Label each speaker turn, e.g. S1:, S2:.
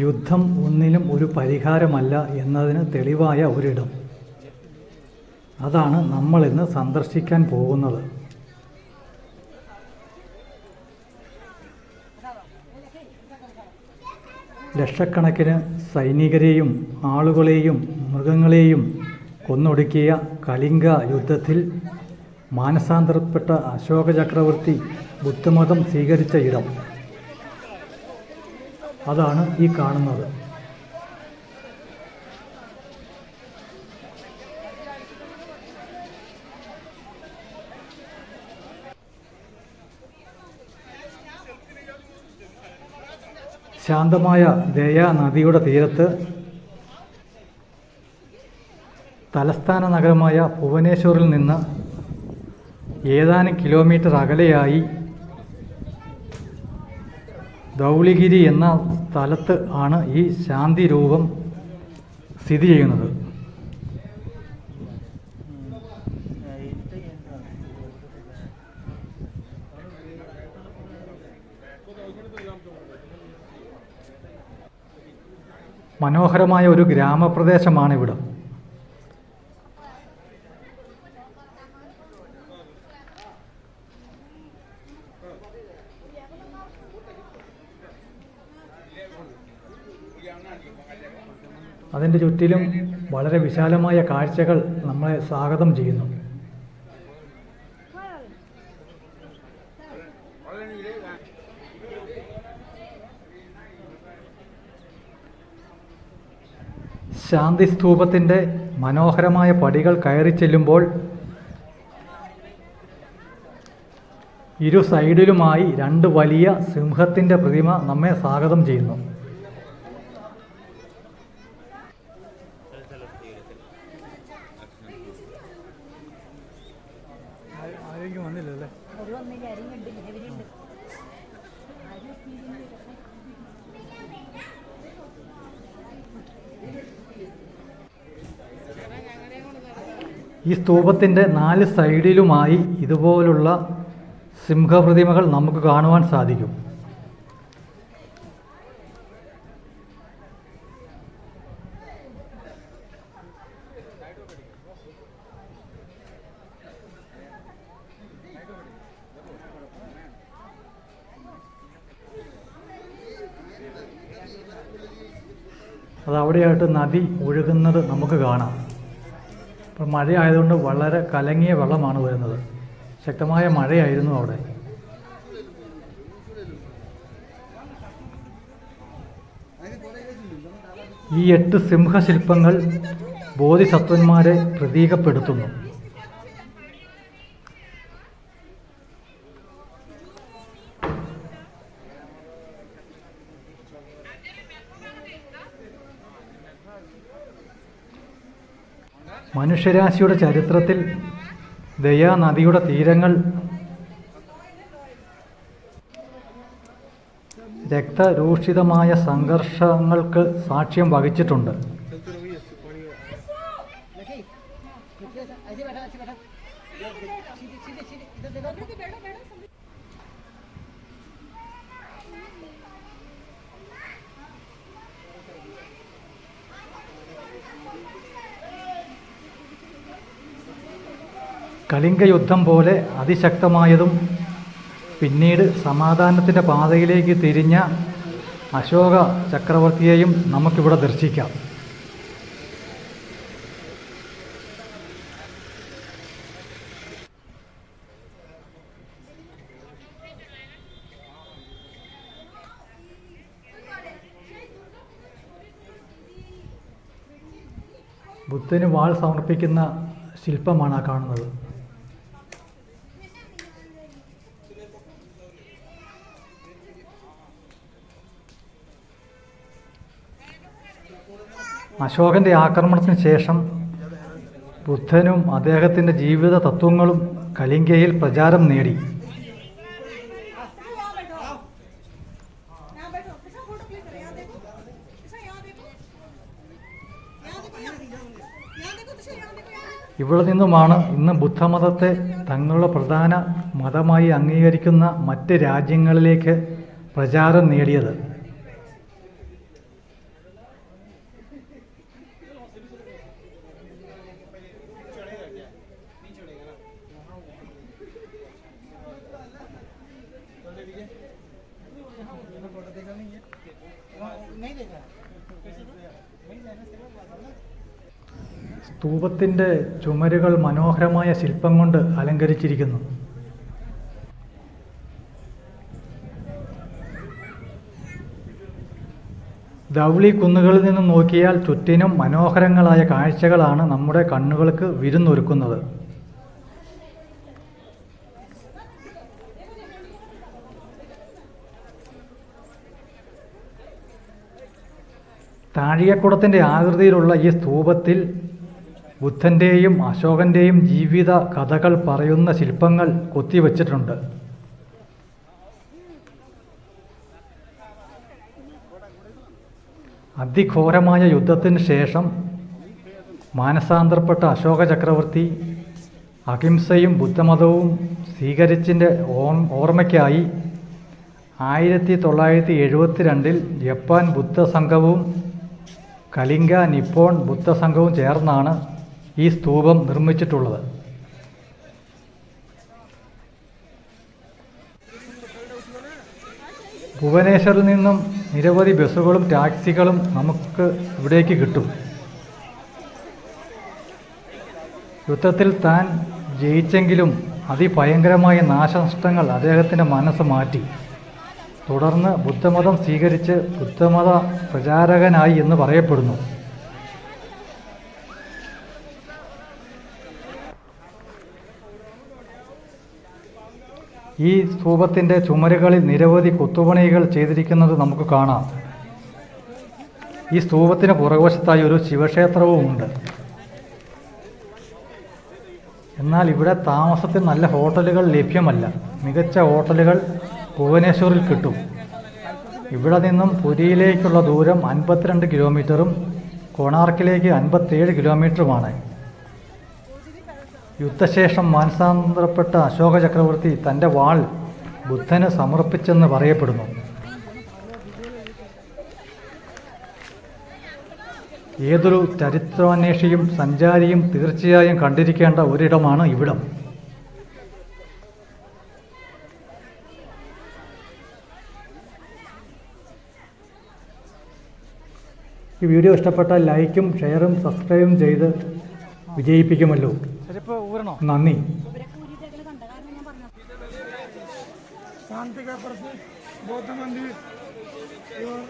S1: യുദ്ധം ഒന്നിനും ഒരു പരിഹാരമല്ല എന്നതിന് തെളിവായ ഒരിടം. അതാണ് നമ്മളിന്ന് സന്ദർശിക്കാൻ പോകുന്നത്. ലക്ഷക്കണക്കിന് സൈനികരെയും ആളുകളെയും മൃഗങ്ങളെയും കൊന്നൊടുക്കിയ കലിംഗ യുദ്ധത്തിൽ മാനസാന്തരപ്പെട്ട അശോക ചക്രവർത്തി ബുദ്ധമതം സ്വീകരിച്ച ഇടം. അതാണ് ഈ കാണുന്നത്. ശാന്തമായ ദയാ നദിയുടെ തീരത്ത് തലസ്ഥാന നഗരമായ ഭുവനേശ്വറിൽ നിന്ന് ഏതാനും കിലോമീറ്റർ അകലെയായി ധൗളിഗിരി എന്ന സ്ഥലത്ത് ആണ് ഈ ശാന്തി രൂപം സ്ഥിതി ചെയ്യുന്നത്. മനോഹരമായ ഒരു ഗ്രാമപ്രദേശമാണിവിടം. അതിൻ്റെ ചുറ്റിലും വളരെ വിശാലമായ കാഴ്ചകൾ നമ്മളെ സ്വാഗതം ചെയ്യുന്നു. ശാന്തി സ്തൂപത്തിൻ്റെ മനോഹരമായ പടികൾ കയറി ചെല്ലുമ്പോൾ ഇരു സൈഡിലുമായി രണ്ട് വലിയ സിംഹത്തിൻ്റെ പ്രതിമ നമ്മെ സ്വാഗതം ചെയ്യുന്നു. ഈ സ്തൂപത്തിൻ്റെ 4 സൈഡിലുമായി ഇതുപോലുള്ള സിംഹപ്രതിമകൾ നമുക്ക് കാണുവാൻ സാധിക്കും. അതവിടെയായിട്ട് നദി ഒഴുകുന്നത് നമുക്ക് കാണാം. ഇപ്പം മഴയായതുകൊണ്ട് വളരെ കലങ്ങിയ വെള്ളമാണ് വരുന്നത്. ശക്തമായ മഴയായിരുന്നു അവിടെ. ഈ 8 സിംഹശില്പങ്ങൾ ബോധിസത്വന്മാരെ പ്രതീകപ്പെടുത്തുന്നു. മനുഷ്യരാശിയുടെ ചരിത്രത്തിൽ ദയാനദിയുടെ തീരങ്ങൾ രക്തരൂഷിതമായ സംഘർഷങ്ങൾക്ക് സാക്ഷ്യം വഹിച്ചിട്ടുണ്ട്. കലിംഗ യുദ്ധം പോലെ അതിശക്തമായതും പിന്നീട് സമാധാനത്തിൻ്റെ പാതയിലേക്ക് തിരിഞ്ഞ അശോക ചക്രവർത്തിയെയും നമുക്കിവിടെ ദർശിക്കാം. ബുദ്ധന് വാൾ സമർപ്പിക്കുന്ന ശില്പമാണ് ആ കാണുന്നത്. അശോകൻ്റെ ആക്രമണത്തിന് ശേഷം ബുദ്ധനും അദ്ദേഹത്തിൻ്റെ ജീവിത തത്വങ്ങളും കലിംഗയിൽ പ്രചാരം നേടി. ഇവിടെ നിന്നുമാണ് ഇന്ന് ബുദ്ധമതത്തെ തങ്ങളുടെ പ്രധാന മതമായി അംഗീകരിക്കുന്ന മറ്റ് രാജ്യങ്ങളിലേക്ക് പ്രചാരം നേടിയത്. സ്തൂപത്തിൻ്റെ ചുമരുകൾ മനോഹരമായ ശില്പം കൊണ്ട് അലങ്കരിച്ചിരിക്കുന്നു. ധൗളി കുന്നുകളിൽ നിന്നും നോക്കിയാൽ ചുറ്റിനും മനോഹരങ്ങളായ കാഴ്ചകളാണ് നമ്മുടെ കണ്ണുകൾക്ക് വിരുന്നൊരുക്കുന്നത്. താഴികക്കുടത്തിൻ്റെ ആകൃതിയിലുള്ള ഈ സ്തൂപത്തിൽ ബുദ്ധൻ്റെയും അശോകൻ്റെയും ജീവിത കഥകൾ പറയുന്ന ശില്പങ്ങൾ കൊത്തിവച്ചിട്ടുണ്ട്. അതിഘോരമായ യുദ്ധത്തിന് ശേഷം മാനസാന്തരപ്പെട്ട അശോക ചക്രവർത്തി അഹിംസയും ബുദ്ധമതവും സ്വീകരിച്ചതിൻ്റെ ഓർമ്മയ്ക്കായി 1972 ജപ്പാൻ ബുദ്ധസംഘവും കലിംഗ നിപ്പോൺ ബുദ്ധസംഘവും ചേർന്നാണ് ഈ സ്തൂപം നിർമ്മിച്ചിട്ടുള്ളത്. ഭുവനേശ്വറിൽ നിന്നും നിരവധി ബസ്സുകളും ടാക്സികളും നമുക്ക് ഇവിടേക്ക് കിട്ടും. യുദ്ധത്തിൽ താൻ ജയിച്ചെങ്കിലും അതിഭയങ്കരമായ നാശനഷ്ടങ്ങൾ അദ്ദേഹത്തിൻ്റെ മനസ്സ് മാറ്റി. തുടർന്ന് ബുദ്ധമതം സ്വീകരിച്ച് ബുദ്ധമത പ്രചാരകനായി എന്ന് പറയപ്പെടുന്നു. ഈ സ്തൂപത്തിൻ്റെ ചുമരുകളിൽ നിരവധി കൊത്തുപണികൾ ചെയ്തിരിക്കുന്നത് നമുക്ക് കാണാം. ഈ സ്തൂപത്തിന് പുറകുവശത്തായി ഒരു ശിവക്ഷേത്രവുമുണ്ട്. എന്നാൽ ഇവിടെ താമസത്തിന് നല്ല ഹോട്ടലുകൾ ലഭ്യമല്ല. മികച്ച ഹോട്ടലുകൾ ഭുവനേശ്വറിൽ കിട്ടും. ഇവിടെ നിന്നും പുരിയിലേക്കുള്ള ദൂരം 52 കിലോമീറ്ററും കൊണാർക്കിലേക്ക് 57 കിലോമീറ്ററുമാണ്. യുദ്ധശേഷം മാനസാന്തരപ്പെട്ട അശോക ചക്രവർത്തി തൻ്റെ വാൾ ബുദ്ധന് സമർപ്പിച്ചെന്ന് പറയപ്പെടുന്നു. ഏതൊരു ചരിത്രാന്വേഷിയും സഞ്ചാരിയും തീർച്ചയായും കണ്ടിരിക്കേണ്ട ഒരിടമാണ് ഇവിടം. ഈ വീഡിയോ ഇഷ്ടപ്പെട്ടാൽ ലൈക്കും ഷെയറും സബ്സ്ക്രൈബും ചെയ്ത് വിജയിപ്പിക്കുമല്ലോ. നന്ദി.
S2: शांति का प्रतीक बौद्ध मंदिर और